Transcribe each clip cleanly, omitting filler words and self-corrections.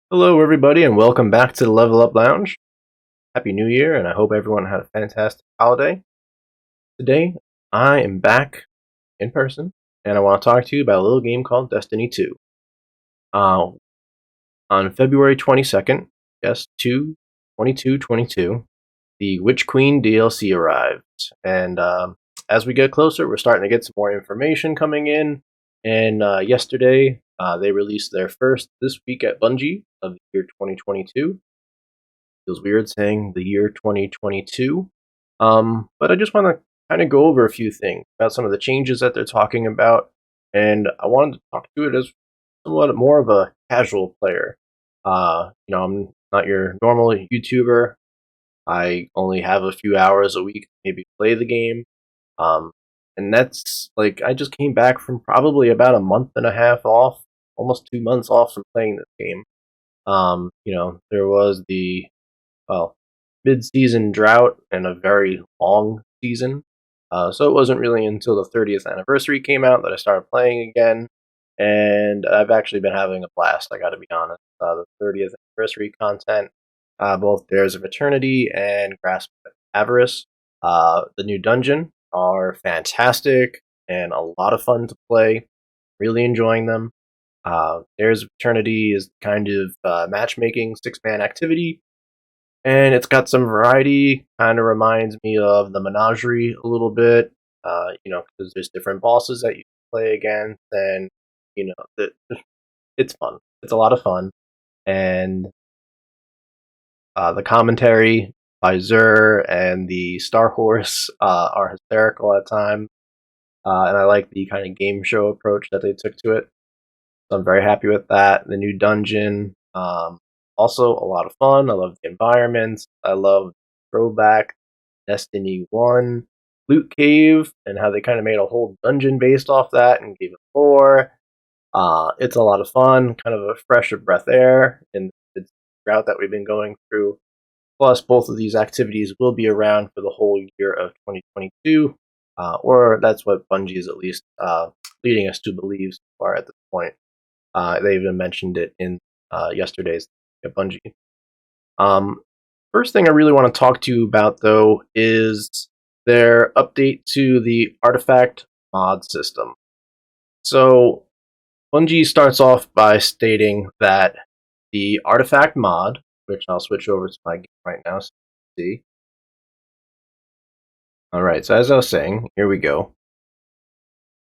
Hello, everybody, and welcome back to the Level Up Lounge. Happy New Year, and I hope everyone had a fantastic holiday. Today, I am back in person, and I want to talk to you about a little game called Destiny 2. Uh, on February 22nd, yes, 22/22, the Witch Queen DLC arrived. And as we get closer, we're starting to get some more information coming in. And yesterday, they released their first This Week at Bungie of the year 2022. Feels weird saying the year 2022. But I just want to kind of go over a few things about some of the changes that they're talking about, and I wanted to talk to it as somewhat more of a casual player. I'm not your normal YouTuber. I only have a few hours a week to maybe play the game. Um, and that's like I just came back from probably about a month and a half off, almost 2 months off from playing this game. There was the well, mid-season drought and a very long season. So it wasn't really until the 30th anniversary came out that I started playing again, and I've actually been having a blast. I got to be honest. The 30th anniversary content, both Dares of Eternity and Grasp of Avarice, the new dungeon are fantastic and a lot of fun to play. Really enjoying them. Dares of Eternity is kind of matchmaking six-man activity, and it's got some variety. Kind of reminds me of the Menagerie a little bit. Because there's different bosses that you play against, and it's fun. It's a lot of fun, and the commentary by Zur and the Star Horse are hysterical at times, and I like the kind of game show approach that they took to it. So I'm very happy with that. The new dungeon, also a lot of fun. I love the environments. I love throwback Destiny 1 loot cave and how they kind of made a whole dungeon based off that and gave it lore. It's a lot of fun, kind of a fresh of breath air in the route that we've been going through. Plus, both of these activities will be around for the whole year of 2022, or that's what Bungie is at least leading us to believe so far at this point. They even mentioned it in yesterday's Bungie. First thing I really want to talk to you about, though, is their update to the Artifact mod system. So, Bungie starts off by stating that the Artifact mod, which I'll switch over to my game right now so you can see. Alright, so as I was saying, here we go.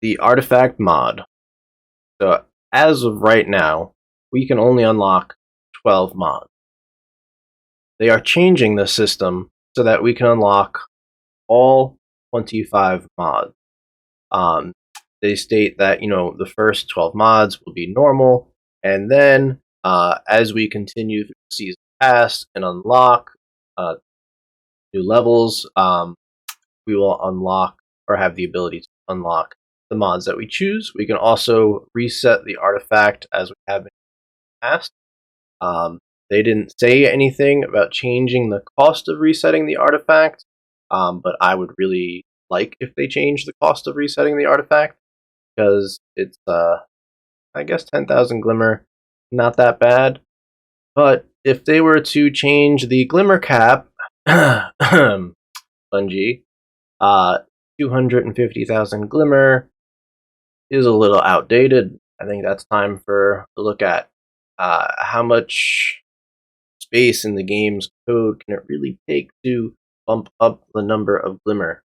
The Artifact mod. So, as of right now, we can only unlock 12 mods. They are changing the system so that we can unlock all 25 mods. They state that the first 12 mods will be normal, and then as we continue through the season pass and unlock new levels, we will unlock or have the ability to unlock the mods that we choose. We can also reset the artifact as we have in the past. They didn't say anything about changing the cost of resetting the artifact, but I would really like if they changed the cost of resetting the artifact, because it's, I guess, 10,000 Glimmer, not that bad. But if they were to change the Glimmer cap, Bungie, 250,000 Glimmer is a little outdated. I think that's time to look at how much space in the game's code can it really take to bump up the number of Glimmer.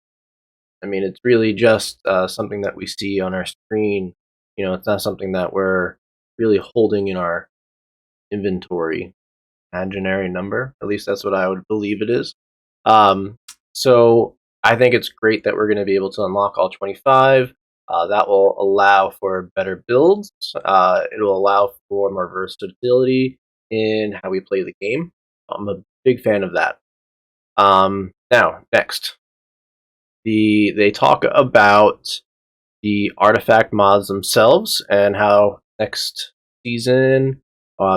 I mean, it's really just something that we see on our screen. It's not something that we're really holding in our inventory. Imaginary number. At least that's what I would believe it is. So I think it's great that we're going to be able to unlock all 25. That will allow for better builds. It will allow for more versatility in how we play the game. I'm a big fan of that. Now, next. They talk about the artifact mods themselves and how next season,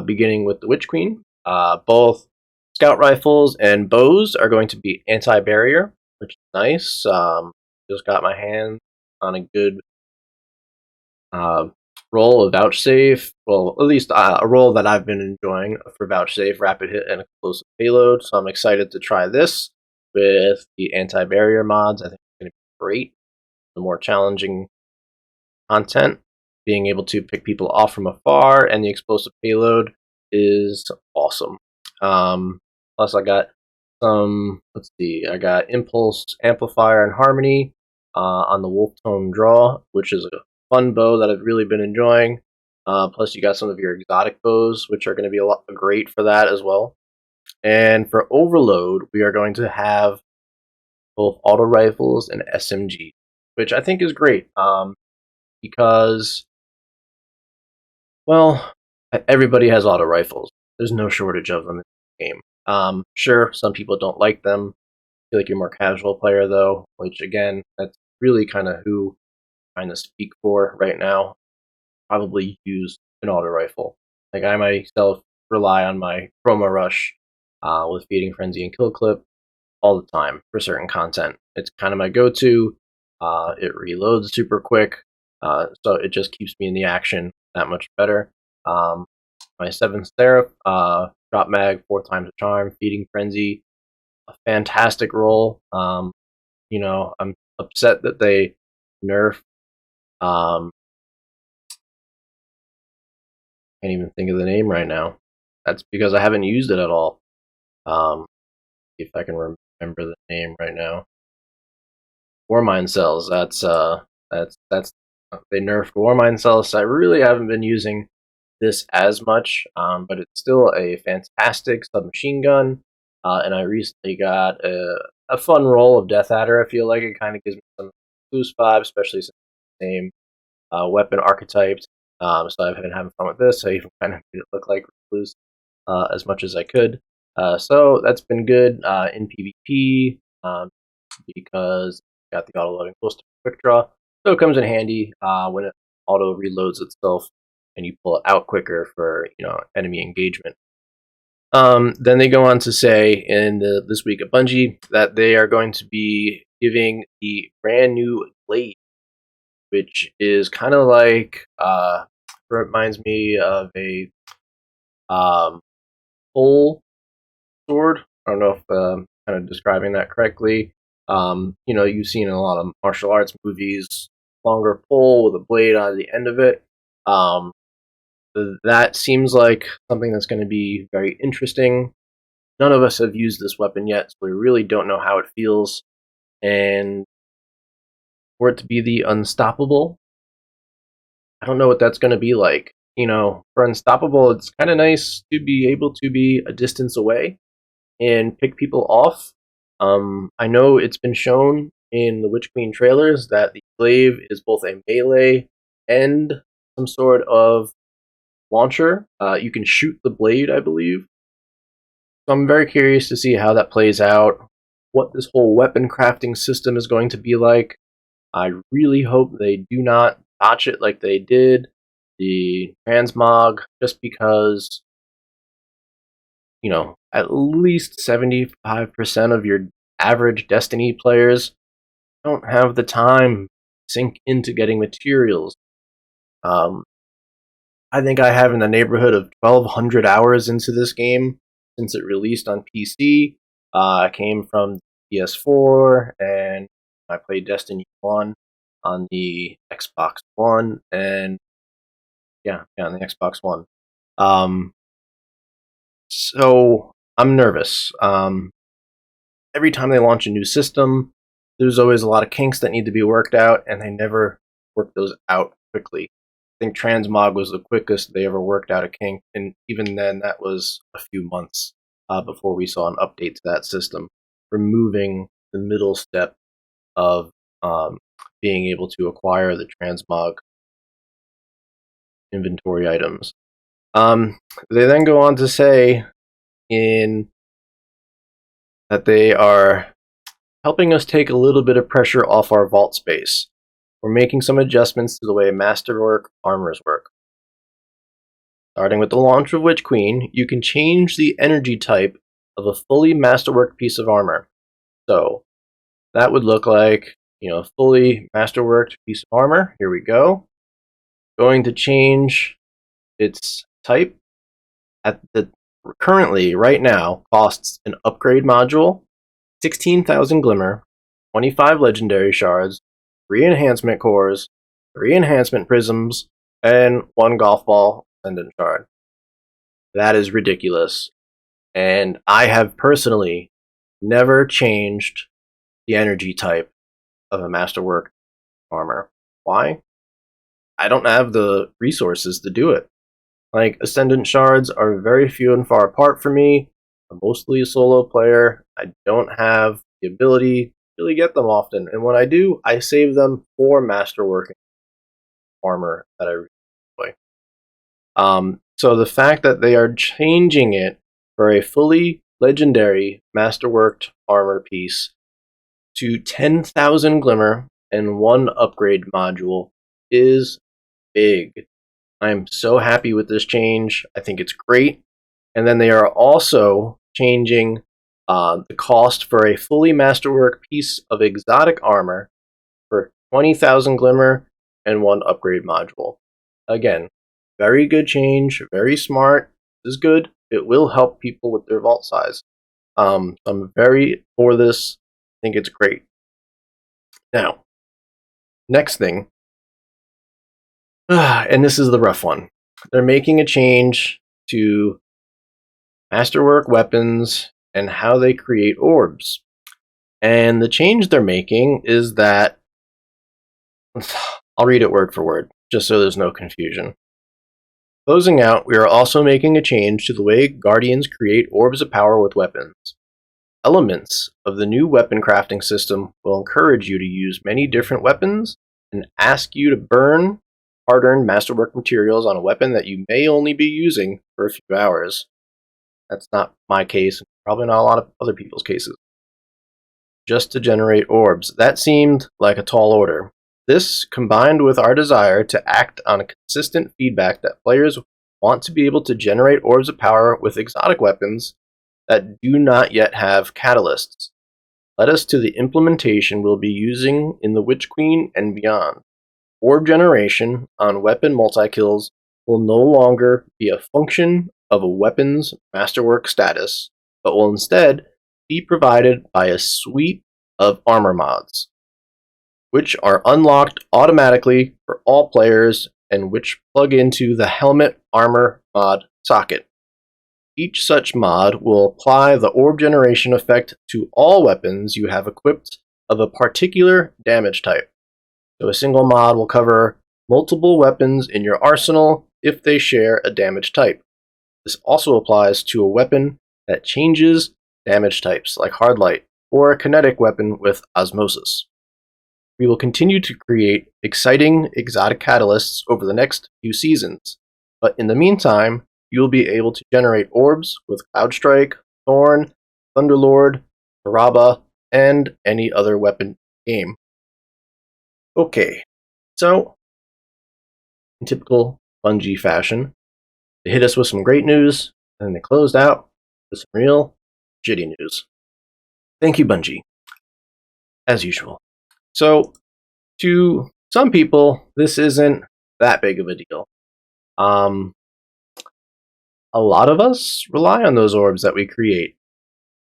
beginning with the Witch Queen, both scout rifles and bows are going to be anti-barrier, which is nice. Just got my hand on a good roll of Vouchsafe. Well, at least a roll that I've been enjoying for Vouchsafe, Rapid Hit, and Explosive Payload. So I'm excited to try this with the anti-barrier mods. I think it's going to be great. The more challenging content, being able to pick people off from afar, and the explosive payload is awesome. Plus, I got some, let's see, I got Impulse, Amplifier, and Harmony on the Wolf Tone Draw, which is a fun bow that I've really been enjoying. Plus, you got some of your exotic bows, which are going to be a lot great for that as well. And for Overload, we are going to have both auto rifles and SMG, which I think is great. Because, well, everybody has auto rifles. There's no shortage of them in the game. Sure, some people don't like them. I feel like you're a more casual player, though, which, again, that's really kind of who I'm trying to speak for right now. Probably use an auto rifle. Like, I myself rely on my Chroma Rush with Feeding Frenzy and Kill Clip all the time for certain content. It's kind of my go-to. It reloads super quick, so it just keeps me in the action that much better. My 7th Seraph, drop mag, 4 times a charm, Feeding Frenzy, a fantastic roll. I'm upset that they nerf. Can't even think of the name right now. That's because I haven't used it at all. See if I can remember the name right now. Warmind cells. That's they nerfed Warmind cells. So I really haven't been using this as much, but it's still a fantastic submachine gun. And I recently got a fun roll of Death Adder. I feel like it kind of gives me some loose vibes, especially since it's the same weapon archetypes. So I've been having fun with this. I even kind of made it look like loose as much as I could. So that's been good in PvP because got the auto loading close to quick draw, so it comes in handy when it auto reloads itself and you pull it out quicker for enemy engagement. Then they go on to say in this week at Bungie that they are going to be giving the brand new blade, which is kind of like reminds me of a full sword. I don't know if kind of describing that correctly. You've seen in a lot of martial arts movies, longer pole with a blade on the end of it. That seems like something that's going to be very interesting. None of us have used this weapon yet, so we really don't know how it feels. And for it to be the Unstoppable, I don't know what that's going to be like. For Unstoppable, it's kind of nice to be able to be a distance away and pick people off. I know it's been shown in the Witch Queen trailers that the glaive is both a melee and some sort of launcher. You can shoot the blade, I believe. So I'm very curious to see how that plays out, what this whole weapon crafting system is going to be like. I really hope they do not botch it like they did the transmog, just because at least 75% of your average Destiny players don't have the time to sink into getting materials. I think I have in the neighborhood of 1,200 hours into this game since it released on PC. I came from PS4 and I played Destiny 1 on the Xbox One, and on the Xbox One. So I'm nervous. Every time they launch a new system, there's always a lot of kinks that need to be worked out, and they never work those out quickly. I think Transmog was the quickest they ever worked out a kink, and even then, that was a few months before we saw an update to that system, removing the middle step of being able to acquire the Transmog inventory items. They then go on to say that they are helping us take a little bit of pressure off our vault space. We're making some adjustments to the way Masterwork armors work. Starting with the launch of Witch Queen, you can change the energy type of a fully Masterwork piece of armor. So that would look like, a fully Masterworked piece of armor. Here we go. going to change its type. At the currently right now costs an upgrade module, 16,000 glimmer, 25 legendary shards, 3 enhancement cores, 3 enhancement prisms, and 1 golf ball ascendant shard. That is ridiculous. And I have personally never changed the energy type of a Masterwork armor. Why? I don't have the resources to do it. Like, Ascendant Shards are very few and far apart for me. I'm mostly a solo player. I don't have the ability to really get them often. And when I do, I save them for Masterwork armor that I really enjoy. So the fact that they are changing it for a fully legendary Masterworked armor piece to 10,000 glimmer and 1 upgrade module is big. I'm so happy with this change. I think it's great. And then they are also changing the cost for a fully Masterwork piece of exotic armor for 20,000 glimmer and 1 upgrade module. Again, very good change, very smart. This is good. It will help people with their vault size. I'm very for this. I think it's great. Now, next thing, and this is the rough one. They're making a change to Masterwork weapons and how they create orbs. And the change they're making is that, I'll read it word for word, just so there's no confusion. Closing out, we are also making a change to the way Guardians create orbs of power with weapons. Elements of the new weapon crafting system will encourage you to use many different weapons and ask you to burn hard-earned Masterwork materials on a weapon that you may only be using for a few hours. That's not my case, probably not a lot of other people's cases. Just to generate orbs. That seemed like a tall order. This, combined with our desire to act on a consistent feedback that players want to be able to generate orbs of power with exotic weapons that do not yet have catalysts, led us to the implementation we'll be using in the Witch Queen and beyond. Orb generation on weapon multi-kills will no longer be a function of a weapon's Masterwork status, but will instead be provided by a suite of armor mods, which are unlocked automatically for all players and which plug into the Helmet Armor mod socket. Each such mod will apply the orb generation effect to all weapons you have equipped of a particular damage type. So a single mod will cover multiple weapons in your arsenal if they share a damage type. This also applies to a weapon that changes damage types, like Hard Light, or a kinetic weapon with Osmosis. We will continue to create exciting exotic catalysts over the next few seasons, but in the meantime, you will be able to generate orbs with Cloudstrike, Thorn, Thunderlord, Baraba, and any other weapon game. Okay, so in typical Bungie fashion, they hit us with some great news, and then they closed out with some real shitty news. Thank you, Bungie, as usual. So, to some people, this isn't that big of a deal. A lot of us rely on those orbs that we create.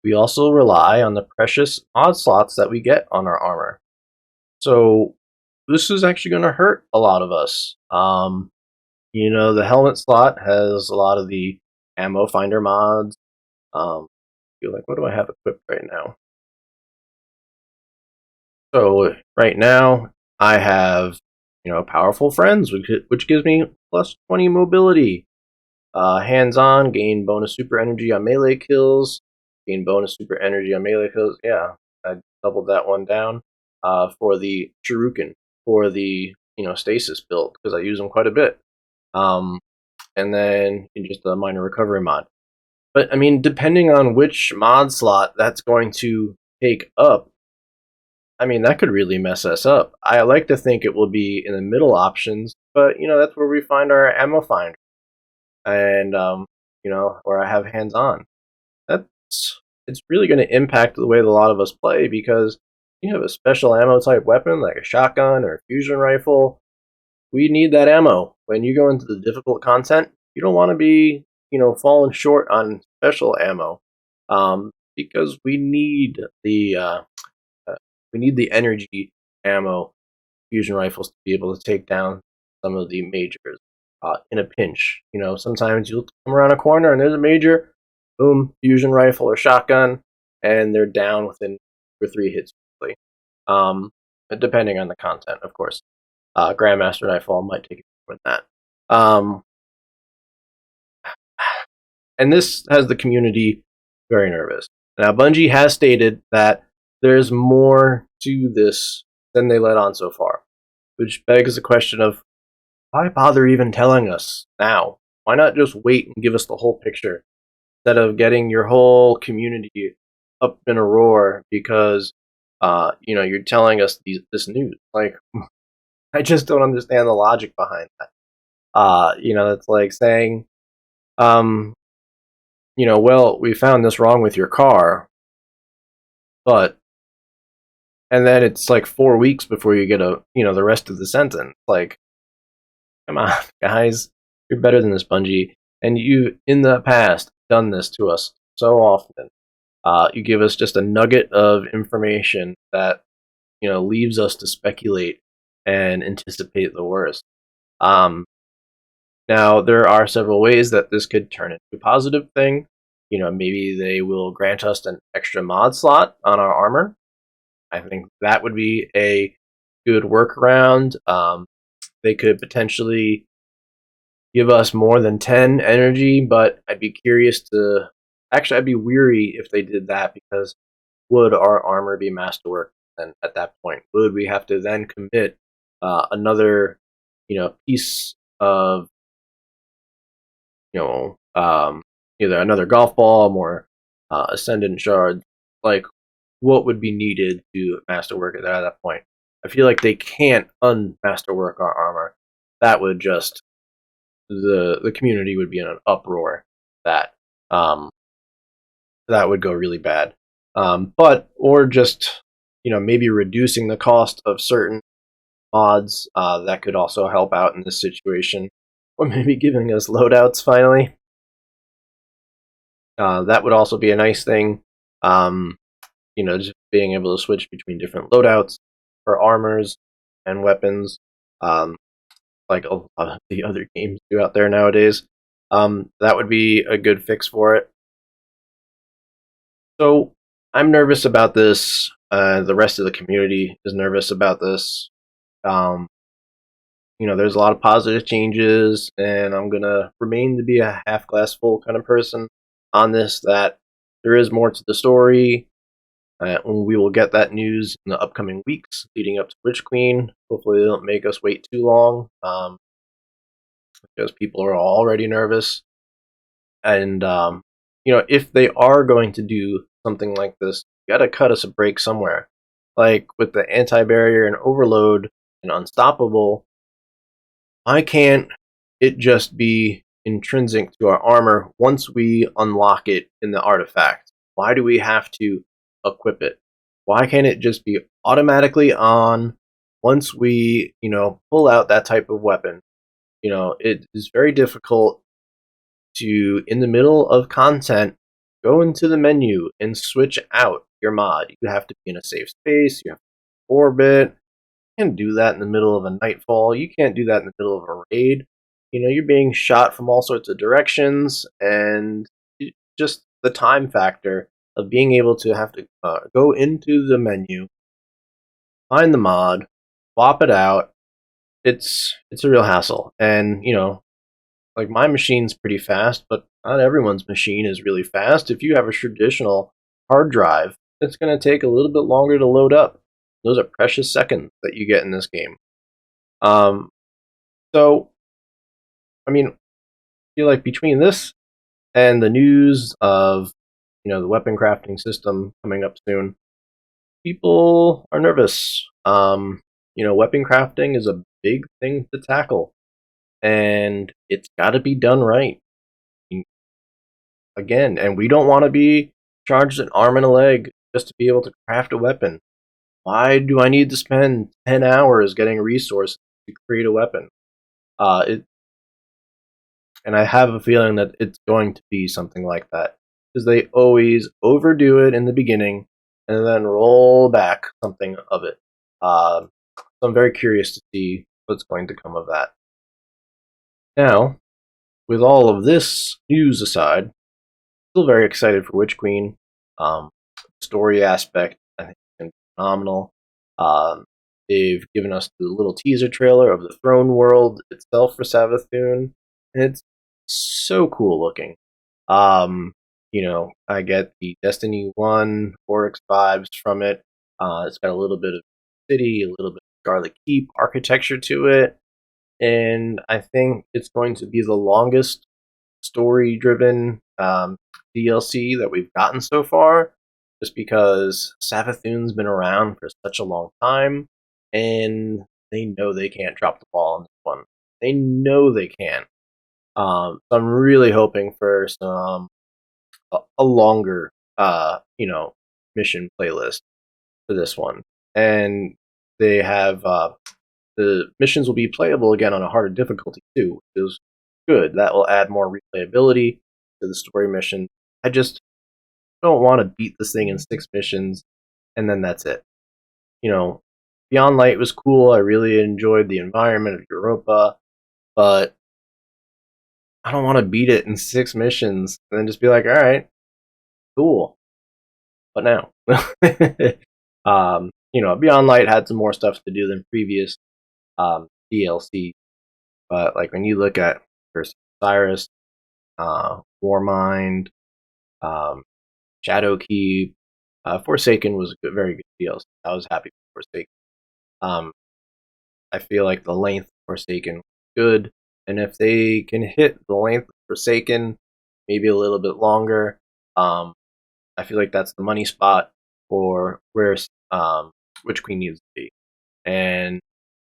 We also rely on the precious mod slots that we get on our armor. So this is actually going to hurt a lot of us. The helmet slot has a lot of the ammo finder mods. Feel like, what do I have equipped right now? So right now I have, powerful friends, which gives me plus 20 mobility. Hands-on, gain bonus super energy on melee kills. Gain bonus super energy on melee kills. Yeah, I doubled that one down. For the Shuriken, for the stasis build, because I use them quite a bit. And then in just a minor recovery mod. But I mean, depending on which mod slot that's going to take up, I mean, that could really mess us up. I like to think it will be in the middle options, but that's where we find our ammo finder. And where I have hands-on. It's really going to impact the way that a lot of us play, because you have a special ammo type weapon like a shotgun or a fusion rifle. we need that ammo. When you go into the difficult content, you don't want to be, falling short on special ammo, because we need the energy ammo fusion rifles to be able to take down some of the majors in a pinch. Sometimes you'll come around a corner and there's a major, boom, fusion rifle or shotgun, and they're down within 2 or 3 hits, usually. Um, Depending on the content, of course. Grandmaster Nightfall might take it more than that. And this has the community very nervous. Now, Bungie has stated that there's more to this than they let on so far, which begs the question of why bother even telling us now? Why not just wait and give us the whole picture instead of getting your whole community up in a roar because you're telling us this news? Like, I just don't understand the logic behind that. It's like saying, well, we found this wrong with your car, but, and then it's like 4 weeks before you get the rest of the sentence. Like, come on, guys, you're better than this, Bungie, and you've in the past done this to us so often. You give us just a nugget of information that leaves us to speculate and anticipate the worst. Now, there are several ways that this could turn into a positive thing. Maybe they will grant us an extra mod slot on our armor. I think that would be a good workaround. They could potentially give us more than 10 energy, but I'd be curious to... Actually, I'd be weary if they did that, because would our armor be masterwork? And at that point, would we have to then commit another, piece of, either another golf ball, more ascendant shard? Like, what would be needed to masterwork it at that point? I feel like they can't unmasterwork our armor. That would just... the community would be in an uproar. That would go really bad. Or just, maybe reducing the cost of certain mods, that could also help out in this situation. Or maybe giving us loadouts finally. That would also be a nice thing. Just being able to switch between different loadouts for armors and weapons, like a lot of the other games do out there nowadays. That would be a good fix for it. So I'm nervous about this. The rest of the community is nervous about this. There's a lot of positive changes, and I'm gonna remain to be a half glass full kind of person on this. That there is more to the story. We will get that news in the upcoming weeks leading up to Witch Queen. Hopefully, they don't make us wait too long, because people are already nervous. And if they are going to do something like this, you gotta cut us a break somewhere. Like with the anti-barrier and overload and unstoppable, why can't it just be intrinsic to our armor once we unlock it in the artifact? Why do we have to equip it? Why can't it just be automatically on once we, pull out that type of weapon? It is very difficult to, in the middle of content, go into the menu and switch out your mod. You have to be in a safe space, you have to orbit. You can't do that in the middle of a nightfall. You can't do that in the middle of a raid. You're being shot from all sorts of directions, and just the time factor of being able to have to go into the menu, find the mod, swap it out. It's a real hassle. And, like, my machine's pretty fast, but not everyone's machine is really fast. If you have a traditional hard drive, it's going to take a little bit longer to load up. Those are precious seconds that you get in this game. So, I feel like between this and the news of, the weapon crafting system coming up soon, people are nervous. Weapon crafting is a big thing to tackle, and it's got to be done right. Again, and we don't want to be charged an arm and a leg just to be able to craft a weapon. Why do I need to spend 10 hours getting resources to create a weapon? It and I have a feeling that it's going to be something like that because they always overdo it in the beginning and then roll back something of it. So I'm very curious to see what's going to come of that. Now, with all of this news aside, still very excited for Witch Queen. Um, Story aspect, I think, is going to be phenomenal. Um, they've given us the little teaser trailer of the throne world itself for Savathûn, and it's so cool looking. Um, I get the Destiny 1 Oryx vibes from it. It's got a little bit of city, a little bit of Scarlet Keep architecture to it, and I think it's going to be the longest story-driven DLC that we've gotten so far, just because Savathûn's been around for such a long time, and they know they can't drop the ball on this one. They know they can't. So I'm really hoping for a longer, mission playlist for this one, and they have the missions will be playable again on a harder difficulty too, which is good. That will add more replayability to the story mission. I just don't want to beat this thing in 6 missions and then that's it. You know, Beyond Light was cool. I really enjoyed the environment of Europa, but I don't want to beat it in 6 missions and then just be like, all right, cool. But now, Beyond Light had some more stuff to do than previous DLC. But like when you look at Curse of Osiris, Warmind, um, Shadowkeep, Forsaken was a very good DLC. I was happy with Forsaken. Um, I feel like the length of Forsaken was good, and if they can hit the length of Forsaken, maybe a little bit longer, um, I feel like that's the money spot for where Witch Queen needs to be. And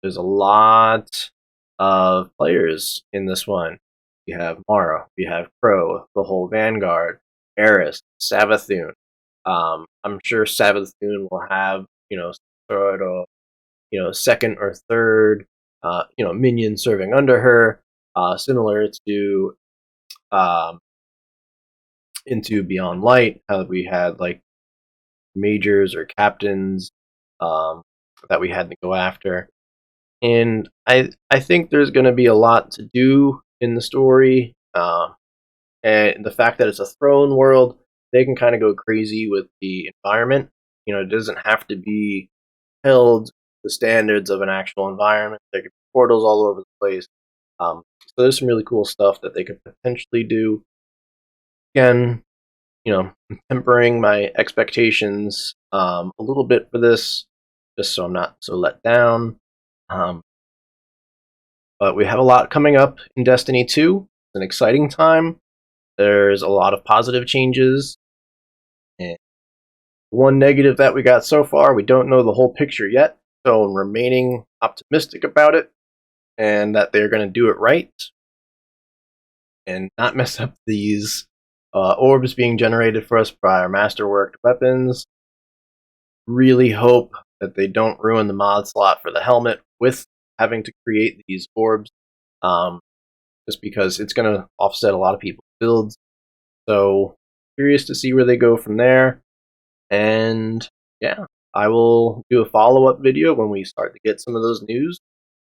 there's a lot of players in this one. We have Mara, we have Crow, the whole Vanguard, Eris, Savathûn. I'm sure Savathûn will have, sort of, second or third, minions serving under her, similar to um, into Beyond Light, how we had like majors or captains um, that we had to go after. And I think there's going to be a lot to do in the story, and the fact that it's a throne world, they can kind of go crazy with the environment. It doesn't have to be held the standards of an actual environment. There could be portals all over the place. So there's some really cool stuff that they could potentially do. Again, I'm tempering my expectations a little bit for this, just so I'm not so let down. Um, But we have a lot coming up in Destiny 2. It's an exciting time. There's a lot of positive changes. And one negative that we got so far, we don't know the whole picture yet. So I'm remaining optimistic about it and that they're going to do it right and not mess up these orbs being generated for us by our masterworked weapons. Really hope that they don't ruin the mod slot for the helmet with having to create these orbs. Just because it's going to offset a lot of people's builds. So, curious to see where they go from there. And yeah, I will do a follow-up video when we start to get some of those news.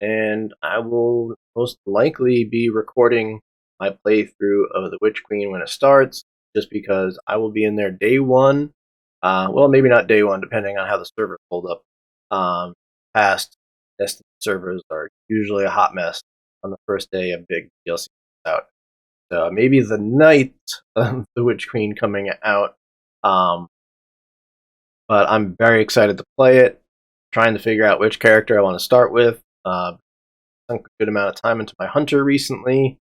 And I will most likely be recording my playthrough of the Witch Queen when it starts, just because I will be in there day one. Well, maybe not day one, depending on how the servers hold up. Past Destiny servers are usually a hot mess on the first day a big DLC comes out. So maybe the night of the Witch Queen coming out. Um, but I'm very excited to play it. Trying to figure out which character I want to start with. Sunk a good amount of time into my hunter recently.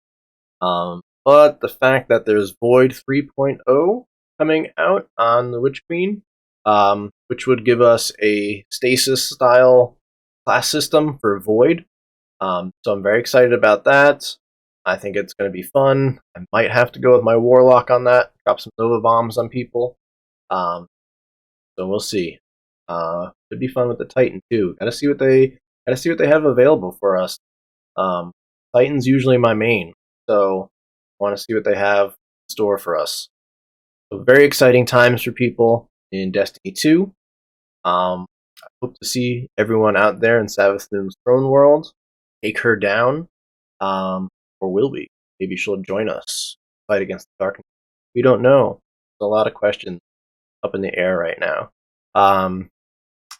But the fact that there's Void 3.0 coming out on the Witch Queen, which would give us a stasis style class system for Void. So I'm very excited about that. I think it's going to be fun. I might have to go with my Warlock on that, drop some Nova Bombs on people. So we'll see. Could be fun with the Titan too. Gotta see what they have available for us. Titan's usually my main, so I want to see what they have in store for us. So very exciting times for people in Destiny 2. I hope to see everyone out there in Savathun's throne world take her down, or will we? Maybe she'll join us, fight against the darkness. We don't know. There's a lot of questions up in the air right now.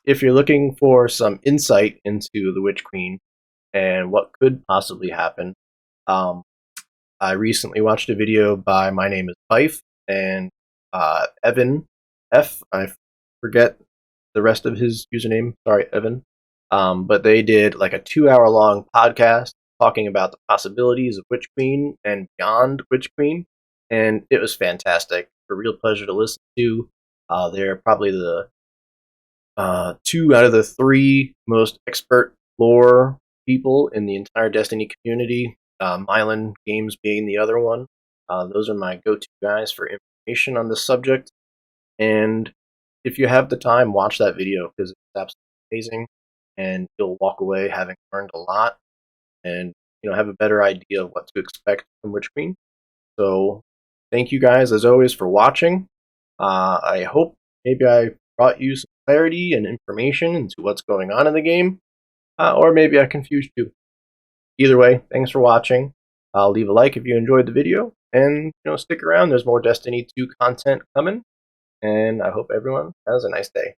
If you're looking for some insight into the Witch Queen and what could possibly happen, I recently watched a video by My Name is Fife and Evan F. I forget the rest of his username. Sorry, Evan. But they did like a 2-hour long podcast talking about the possibilities of Witch Queen and beyond Witch Queen, and it was fantastic. A real pleasure to listen to. They're probably the 2 out of the 3 most expert lore people in the entire Destiny community. Mylan Games being the other one. Those are my go-to guys for information on this subject. And if you have the time, watch that video because it's absolutely amazing, and you'll walk away having learned a lot, and have a better idea of what to expect from Witch Queen. So, thank you guys as always for watching. I hope maybe I brought you some clarity and information into what's going on in the game, or maybe I confused you. Either way, thanks for watching. Leave a like if you enjoyed the video, and stick around. There's more Destiny 2 content coming, and I hope everyone has a nice day.